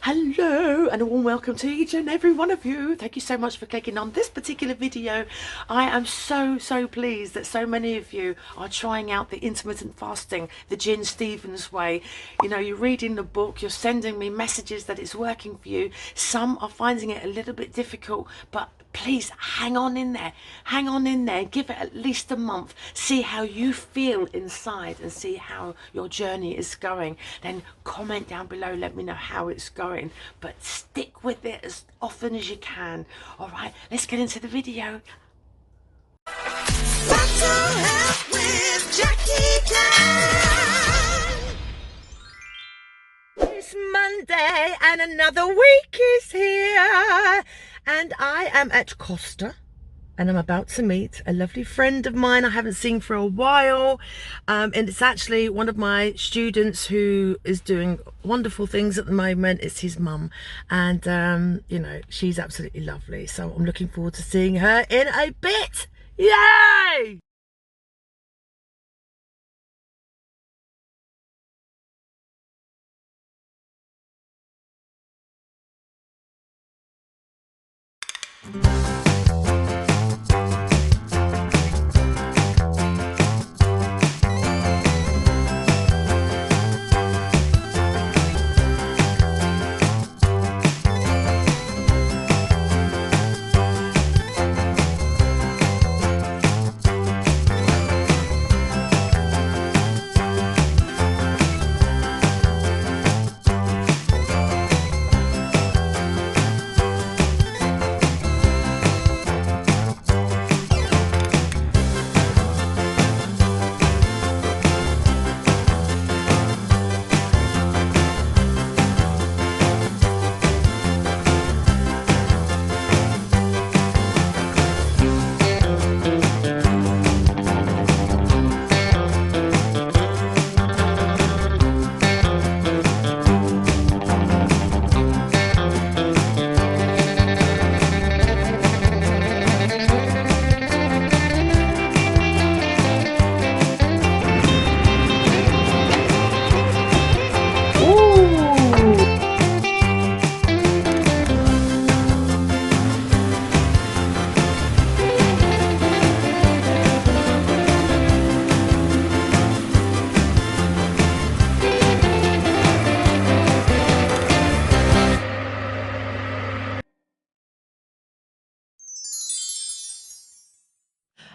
Hello and a warm welcome to each and every one of you. Thank you so much for clicking on this particular video. I am so pleased that so many of you are trying out the intermittent fasting, the Gin Stephens way. You know, you're reading the book, you're sending me messages that it's working for you. Some are finding it a little bit difficult, but please hang on in there, give it at least a month, see how you feel inside and see how your journey is going. Then comment down below, let me know how it's going, but stick with it as often as you can. All right, let's get into the video. It's Monday and another week is here. And I am at Costa and I'm about to meet a lovely friend of mine I haven't seen for a while. And it's actually one of my students who is doing wonderful things at the moment. It's his mum. And, you know, she's absolutely lovely. So I'm looking forward to seeing her in a bit. Yay!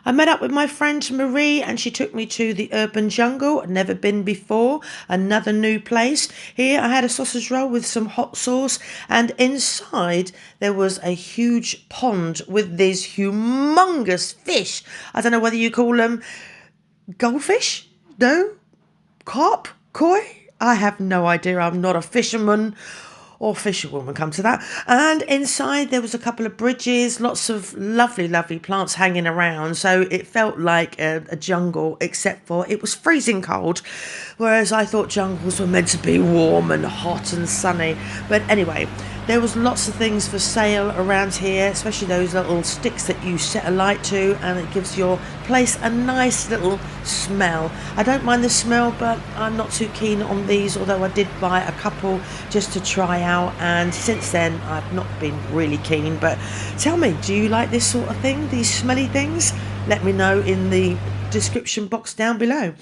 I met up with my friend Marie and she took me to the Urban Jungle. I'd never been before. Another new place. Here I had a sausage roll with some hot sauce and inside there was a huge pond with these humongous fish. I don't know whether you call them goldfish? No? Carp? Koi? I have no idea. I'm not a fisherman or fisherwoman, come to that. And inside there was a couple of bridges, lots of lovely plants hanging around, so it felt like a jungle, except for it was freezing cold, whereas I thought jungles were meant to be warm and hot and sunny. But anyway, there was lots of things for sale around here, especially those little sticks that you set a light to and it gives your place a nice little smell. I don't mind the smell, but I'm not too keen on these, although I did buy a couple just to try out, and since then I've not been really keen. But tell me, do you like this sort of thing, these smelly things? Let me know in the description box down below.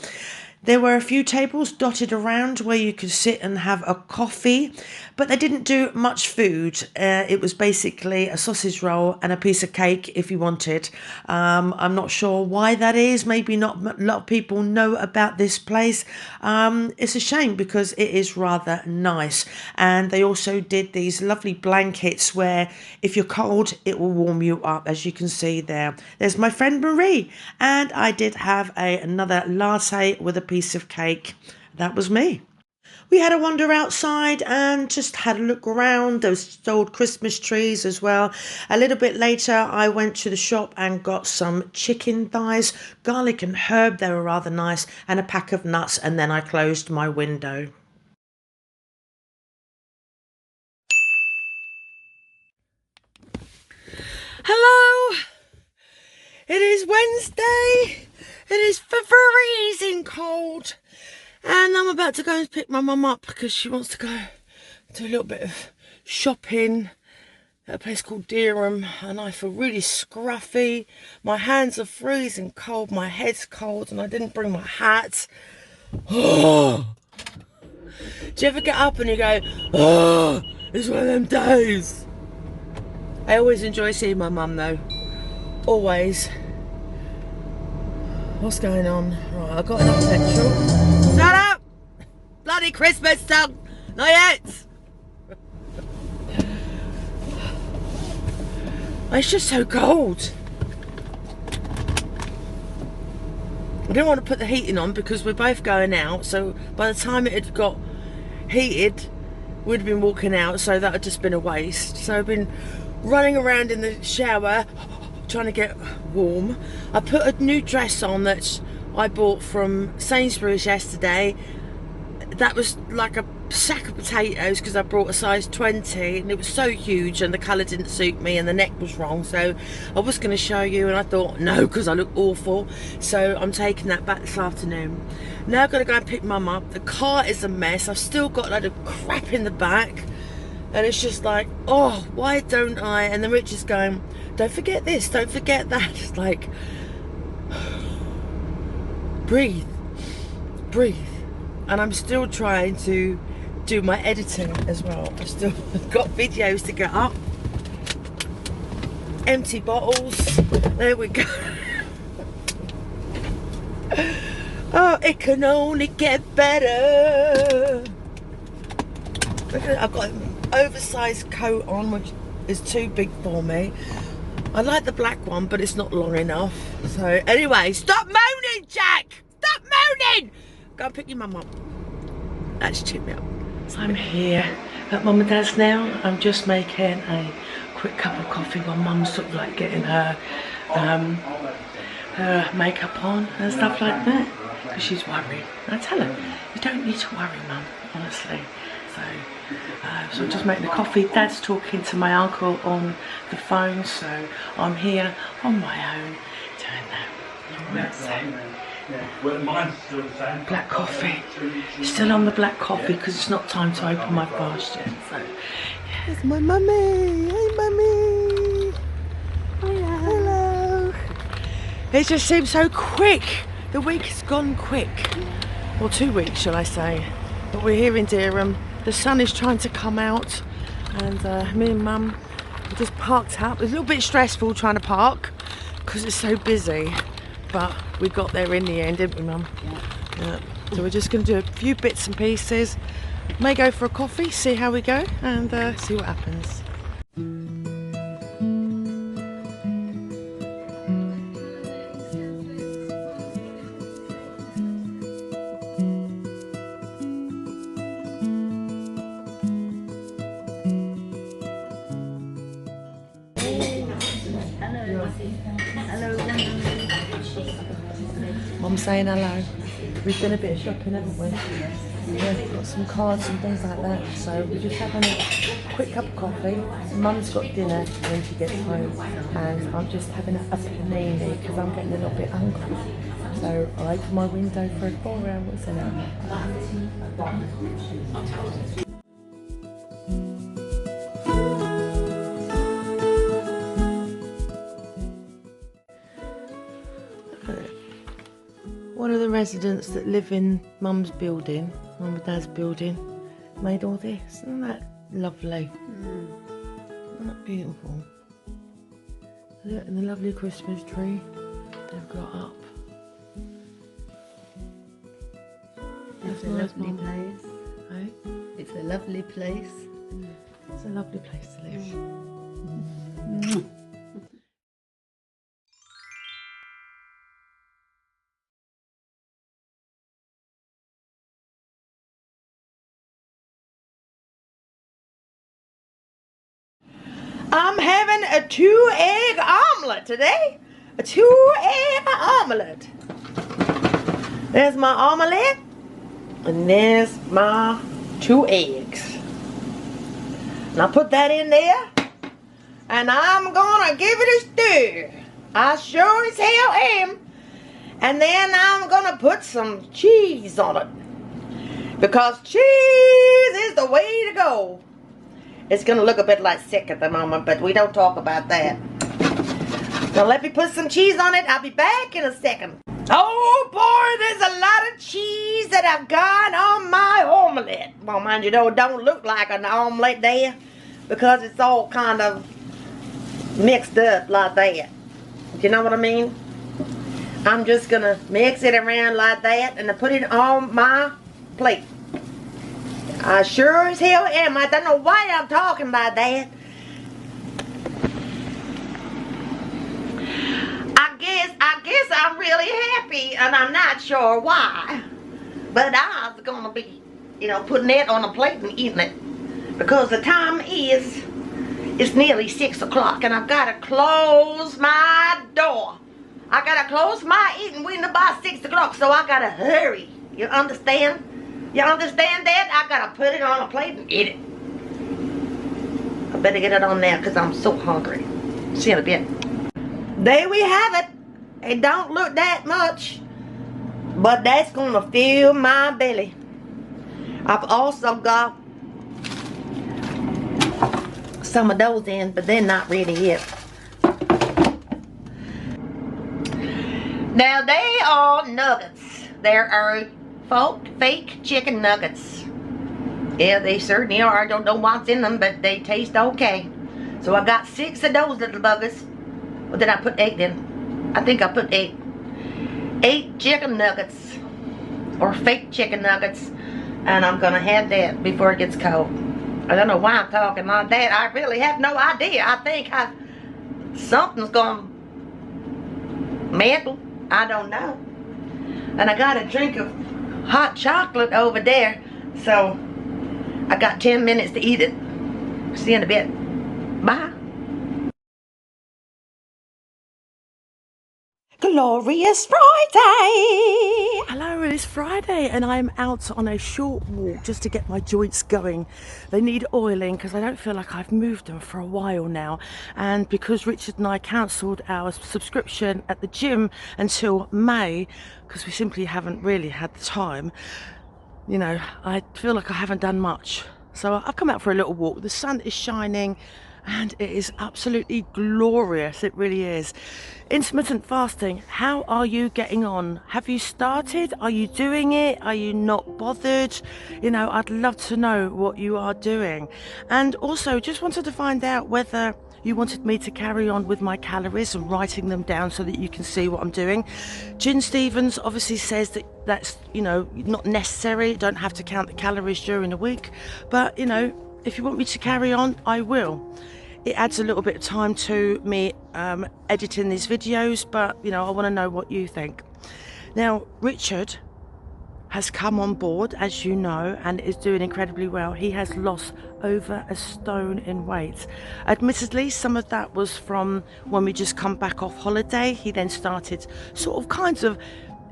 There were a few tables dotted around where you could sit and have a coffee, but they didn't do much food. It was basically a sausage roll and a piece of cake if you wanted. I'm not sure why that is. Maybe not a lot of people know about this place. It's a shame because it is rather nice. And they also did these lovely blankets where if you're cold, it will warm you up, as you can see there. There's my friend Marie, and I did have another latte with a piece of cake. That was me. We had a wander outside and just had a look around. There was old Christmas trees as well. A little bit later, I went to the shop and got some chicken thighs, garlic and herb. They were rather nice, and a pack of nuts. And then I closed my window. Hello. It is Wednesday. It is freezing cold. And I'm about to go and pick my mum up because she wants to go do a little bit of shopping at a place called Dereham, and I feel really scruffy. My hands are freezing cold, my head's cold, and I didn't bring my hat. Oh. Do you ever get up and you go, oh, it's one of them days? I always enjoy seeing my mum though. Always. What's going on? Right, I got enough petrol. Shut up! Bloody Christmas song! Not yet! It's just so cold. I didn't want to put the heating on because we're both going out, so by the time it had got heated, we'd have been walking out, so that had just been a waste. So I've been running around in the shower trying to get warm. I put a new dress on that I bought from Sainsbury's yesterday. That was like a sack of potatoes because I brought a size 20 and it was so huge and the colour didn't suit me and the neck was wrong, so I was going to show you and I thought no, because I look awful, so I'm taking that back this afternoon. Now I've got to go and pick mum up. The car is a mess. I've still got a load of crap in the back and it's just like, oh, why don't I? And then Rich is going, don't forget this, don't forget that. It's like, breathe, breathe. And I'm still trying to do my editing as well. I've still got videos to get up. Empty bottles. There we go. Oh, it can only get better. Look at it. I've got an oversized coat on, which is too big for me. I like the black one, but it's not long enough. So anyway, stop moaning, Jack! Stop moaning! Go and pick your mum up. That's cheer me up. So I'm here at Mum and Dad's now. I'm just making a quick cup of coffee while Mum's sort of like getting her makeup on and stuff like that. Because she's worried. I tell her, you don't need to worry, Mum, honestly. So I'm just making the coffee. Dad's talking to my uncle on the phone, so I'm here on my own doing that. Alright, so. Well, mine's still the same. Black coffee. Still on the black coffee because it's not time to open my fast yet. So, yeah. There's my mummy. Hey, mummy. Hello. It just seems so quick. The week has gone quick. Or 2 weeks, shall I say. But we're here in Dereham. The sun is trying to come out. And me and Mum just parked up. It was a little bit stressful trying to park because it's so busy. But we got there in the end, didn't we, Mum? Yeah. So we're just going to do a few bits and pieces. May go for a coffee, see how we go, and see what happens. Mum's saying hello. We've done a bit of shopping, haven't we? Yeah, we've got some cards and things like that. So we're just having a quick cup of coffee. Mum's got dinner when she gets home, and I'm just having a panini because I'm getting a little bit hungry. So I open my window for 4 hours and one of the residents that live in Mum's building, Mum and Dad's building, made all this. Isn't that lovely? Isn't that beautiful? Look, and the lovely Christmas tree they've got up. It's a lovely place. Eh? It's a lovely place. It's a lovely place to live. I'm having a 2-egg omelette today. A 2-egg omelette. There's my omelette. And there's my 2 eggs. And I'll put that in there. And I'm gonna give it a stir. I sure as hell am. And then I'm gonna put some cheese on it. Because cheese is the way to go. It's gonna look a bit like sick at the moment, but we don't talk about that. Now let me put some cheese on it. I'll be back in a second. Oh boy, there's a lot of cheese that I've got on my omelette. Well, mind you, though, it don't look like an omelette there because it's all kind of mixed up like that. You know what I mean? I'm just gonna mix it around like that and put it on my plate. I sure as hell am. I don't know why I'm talking like that. I guess I'm really happy, and I'm not sure why. But I was gonna be, you know, putting that on a plate and eating it. Because the time is, it's nearly 6 o'clock, and I've gotta close my door. I gotta close my eating window by 6 o'clock, so I gotta hurry. You understand? You understand that? I gotta put it on a plate and eat it. I better get it on now because I'm so hungry. See you in a bit. There we have it. It don't look that much, but that's gonna fill my belly. I've also got some of those in, but they're not ready yet. Now they are nuggets. There are fake chicken nuggets. Yeah, they certainly are. I don't know what's in them, but they taste okay. So I got 6 of those little buggers. Or did I put 8 in? I think I put 8. 8 chicken nuggets. Or fake chicken nuggets. And I'm gonna have that before it gets cold. I don't know why I'm talking like that. I really have no idea. I think something's gonna mantle. I don't know. And I got a drink of hot chocolate over there. So I got 10 minutes to eat it. See you in a bit. Bye. Glorious Friday! Hello, it's Friday and I'm out on a short walk just to get my joints going. They need oiling because I don't feel like I've moved them for a while now, and because Richard and I cancelled our subscription at the gym until May because we simply haven't really had the time, you know, I feel like I haven't done much. So I've come out for a little walk. The sun is shining and it is absolutely glorious. It really is. Intermittent fasting, how are you getting on? Have you started? Are you doing it? Are you not bothered? You know, I'd love to know what you are doing. And also just wanted to find out whether you wanted me to carry on with my calories and writing them down so that you can see what I'm doing. Jen Stevens obviously says that that's, you know, not necessary. You don't have to count the calories during the week, but you know, if you want me to carry on, I will. It adds a little bit of time to me editing these videos, but you know, I want to know what you think. Now, Richard has come on board, as you know, and is doing incredibly well. He has lost over 1 stone in weight. Admittedly, some of that was from when we just come back off holiday. He then started sort of kinds of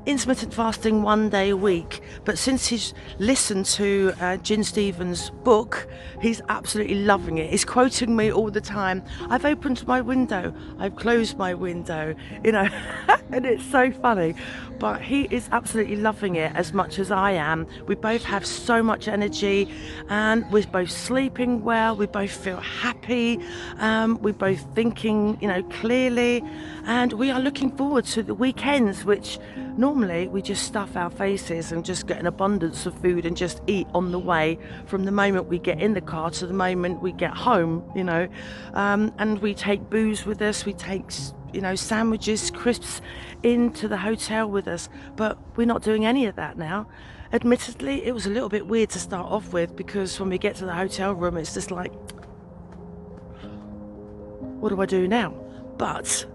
intermittent fasting 1 day a week, but since he's listened to Jen Stevens' book, he's absolutely loving it. He's quoting me all the time. I've opened my window, I've closed my window, you know, and it's so funny, but he is absolutely loving it as much as I am. We both have so much energy and we're both sleeping well, we both feel happy, we're both thinking, you know, clearly, and we are looking forward to the weekends, which normally we just stuff our faces and just get an abundance of food and just eat on the way from the moment we get in the car to the moment we get home, you know, and we take booze with us, we take, you know, sandwiches, crisps into the hotel with us, but we're not doing any of that now. Admittedly, it was a little bit weird to start off with because when we get to the hotel room, it's just like, what do I do now? But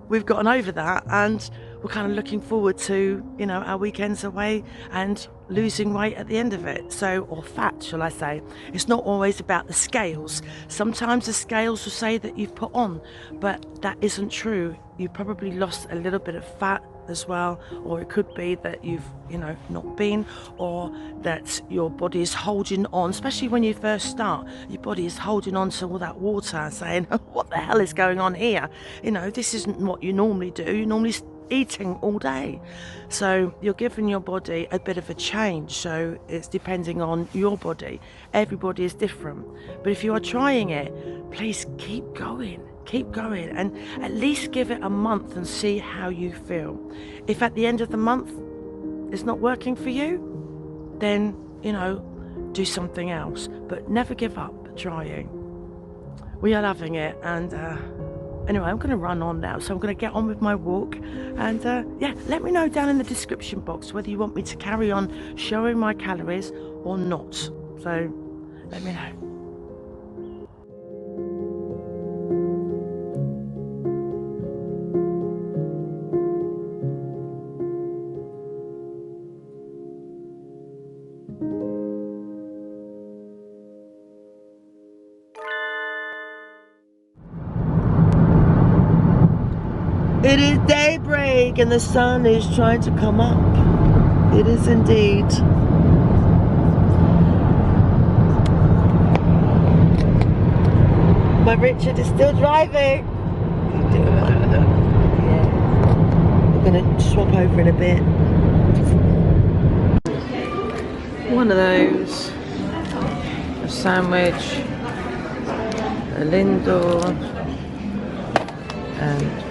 we've gotten over that and we're kind of looking forward to, you know, our weekends away and losing weight at the end of it. So, or fat, shall I say. It's not always about the scales. Sometimes the scales will say that you've put on, but that isn't true. You probably lost a little bit of fat as well, or it could be that you've, you know, not been, or that your body is holding on, especially when you first start, your body is holding on to all that water saying, what the hell is going on here? You know, this isn't what you normally do. You normally eating all day. So you're giving your body a bit of a change. So it's depending on your body. Everybody is different. But if you are trying it, please keep going and at least give it a month and see how you feel. If at the end of the month it's not working for you, then, you know, do something else. But never give up trying. We are loving it. And anyway, I'm going to run on now, so I'm going to get on with my walk. And yeah, let me know down in the description box whether you want me to carry on showing my calories or not. So let me know. It is daybreak and the sun is trying to come up. It is indeed. My Richard is still driving. Yeah. We're going to swap over in a bit. One of those. A sandwich. A Lindor. And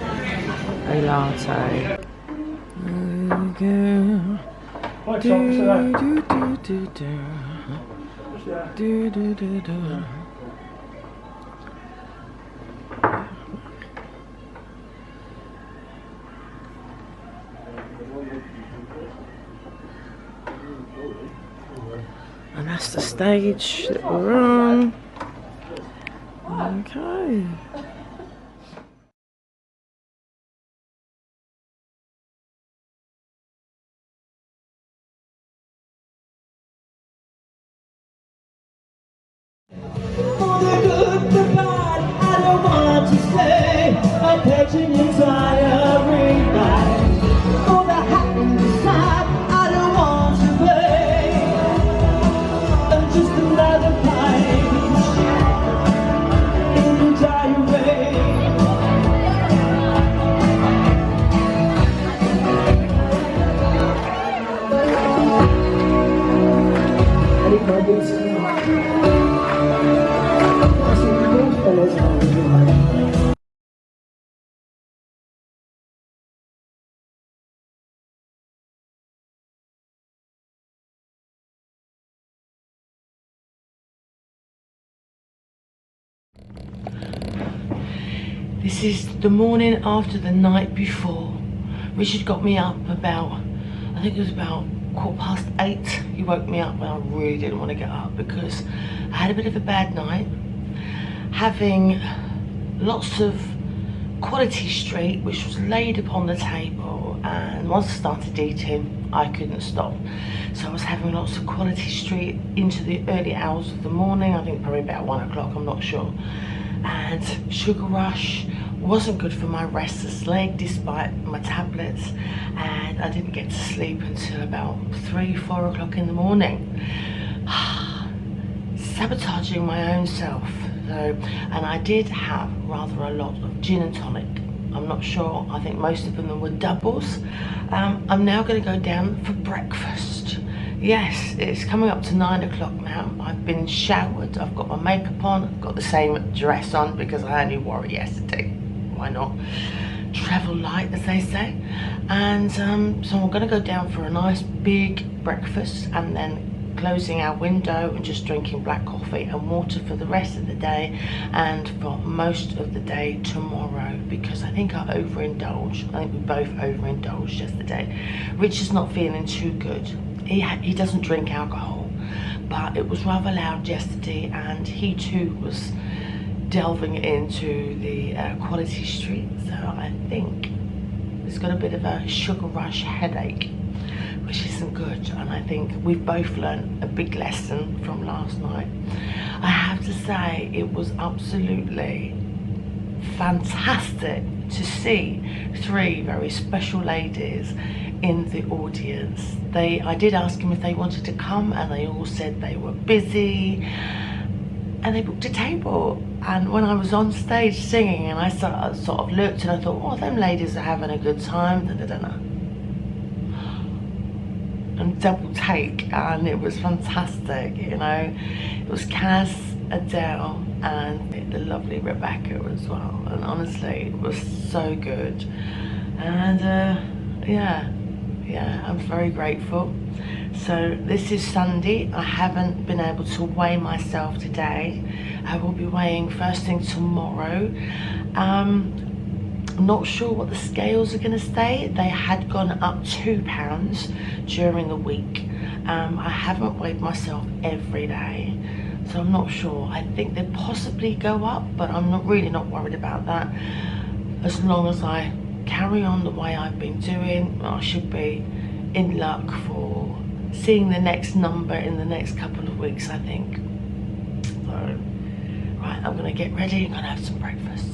a latte. And that's the stage that we're on. Okay. This is the morning after the night before. Richard got me up about, I think it was about 8:15. He woke me up and I really didn't want to get up because I had a bit of a bad night. Having lots of Quality Street, which was laid upon the table, and once I started eating, I couldn't stop. So I was having lots of Quality Street into the early hours of the morning, I think probably about 1 o'clock, I'm not sure. And sugar rush wasn't good for my restless leg despite my tablets, and I didn't get to sleep until about 3-4 o'clock in the morning. Sabotaging my own self. So, and I did have rather a lot of gin and tonic. I'm not sure, I think most of them were doubles. I'm now going to go down for breakfast. Yes, it's coming up to 9 o'clock now. I've been showered, I've got my makeup on, I've got the same dress on because I only wore it yesterday. Why not? Travel light, as they say. And so I'm going to go down for a nice big breakfast and then closing our window and just drinking black coffee and water for the rest of the day and for most of the day tomorrow, because I think I overindulged. I think we both overindulged yesterday. Rich is not feeling too good. He doesn't drink alcohol, but it was rather loud yesterday and he too was delving into the Quality Street. So I think he's got a bit of a sugar rush headache, which isn't good, and I think we've both learned a big lesson from last night. I have to say it was absolutely fantastic to see 3 very special ladies in the audience. I did ask them if they wanted to come and they all said they were busy. and they booked a table. And when I was on stage singing, and I sort of looked and I thought, oh, them ladies are having a good time. Da, da, da, da. And double take, and it was fantastic, you know. It was Kaz, Adele, and the lovely Rebecca as well. And honestly, it was so good. And yeah, I'm very grateful. So this is Sunday. I haven't been able to weigh myself today. I will be weighing first thing tomorrow. I'm not sure what the scales are going to say. They had gone up 2 pounds during the week. I haven't weighed myself every day, so I'm not sure. I think they possibly go up, but I'm not worried about that. As long as I carry on the way I've been doing, I should be in luck for seeing the next number in the next couple of weeks, I think. So, right, I'm gonna get ready and gonna have some breakfast.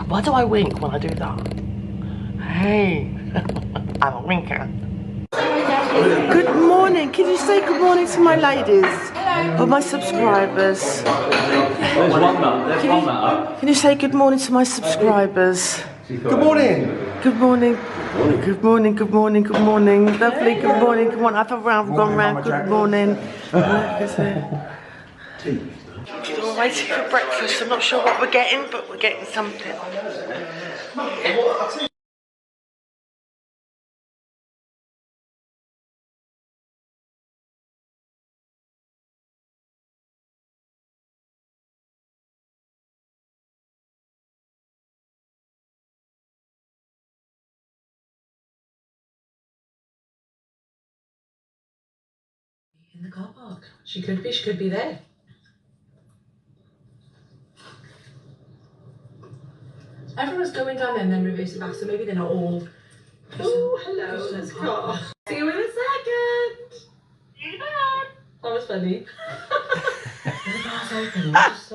Why do I wink when I do that? Hey, I'm a winker. Good morning. Can you say good morning to my ladies? Hello. Or my subscribers? Can you say good morning to my subscribers? Good morning. Good morning. Good morning, good morning, good morning. Lovely, good morning, good morning. I've gone round, good morning. We're waiting for breakfast. I'm not sure what we're getting, but we're getting something. In the car park. She could be there. Everyone's going down there and then reversing back, so maybe they're not all. Oh, hello, let's go. See you in a second. See you back. That was funny.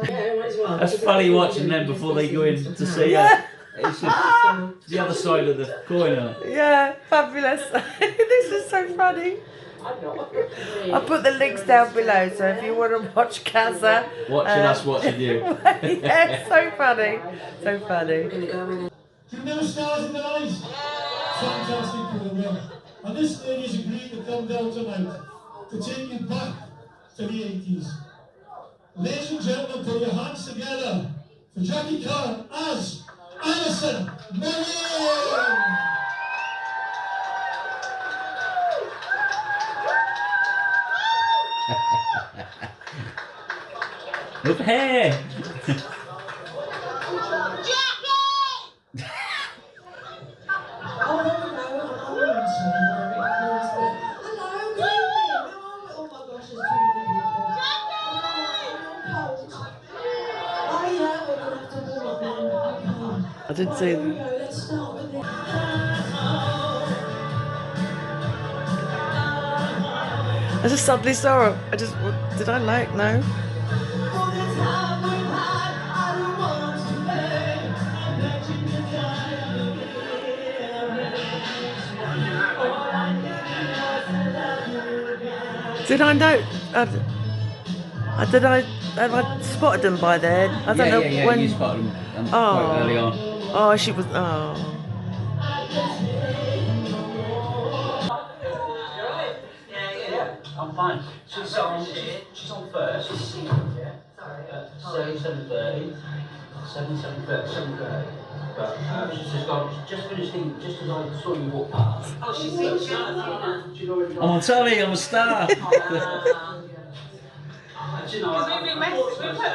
Yeah, might as well. That's funny watching them before they go in to see her. It's just the other side of the coin. Yeah, fabulous. This is so funny. I'll put the links down below, so if you want to watch Kaza. Watching us watching you. Yeah, so funny. So funny. You've never stars in the night. Fantastic program. And this lady's agreed to come down tonight to take you back to the 80s. Ladies and gentlemen, put your hands together for Jackie Khan as Alison Moran. Look here. I didn't see them. I just suddenly saw her. Did I like? No. Did I know? Have I spotted them by then? I don't know when. You spotted them quite early on. Oh, she was. Oh. I'm fine. She's on first. Yeah. Sorry. 7:30. 7:30. But she's just finished eating just as I saw you walk past. Oh, she's I'm on telly, I'm a star. Because we put a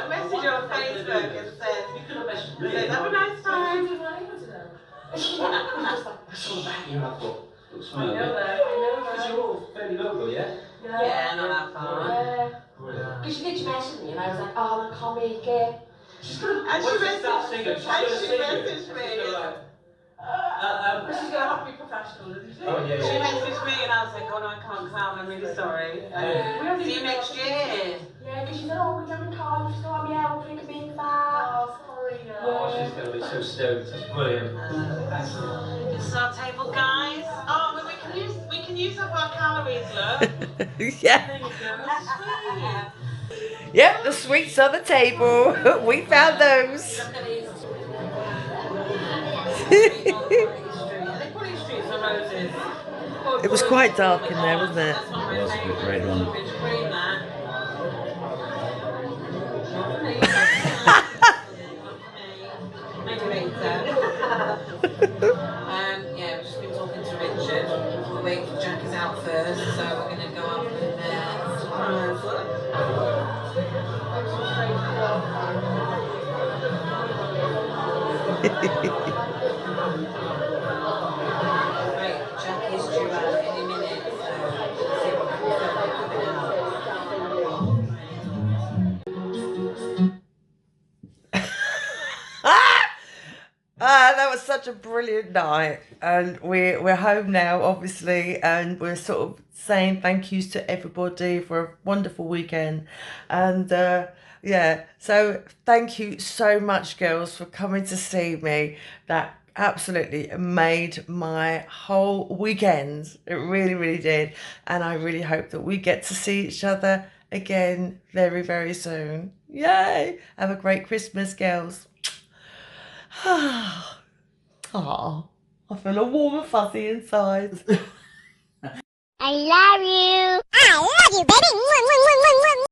message on Facebook and said, have a nice time. I saw that here, I thought, looks familiar. I know that. Because you're all fairly local, yeah? Yeah, not that far. Because she did message me and I was like, oh, I can't make it. She's gonna. And she messaged me. She's going to have to be professional, isn't she? Oh, yeah. She messaged me and I was like, oh no, I can't come. I'm really sorry. See you next year. Yeah, because she said, oh, we're doing Cardiff, she's going to be able to make a big fat. Oh, sorry. Oh, she's going to be so stoked. That's brilliant. This is our table, guys. Oh, but we can use up our calories, look. Yeah. There you go. Yep, the sweets on the table. We found those. It was quite dark in there, wasn't it? It was a bit red on. Yeah, we've just been talking to Richard. We're waiting for Jack is out first, so we're going to go up and surprise Right, Jack is due out any minute, so we'll see what happens coming out. That was such a brilliant night, and we're home now, obviously, and we're sort of saying thank yous to everybody for a wonderful weekend, and yeah, so thank you so much, girls, for coming to see me. That absolutely made my whole weekend. It really, really did, and I really hope that we get to see each other again very, very soon. Yay! Have a great Christmas, girls. Oh, I feel all warm and fuzzy inside. I love you. I love you, baby.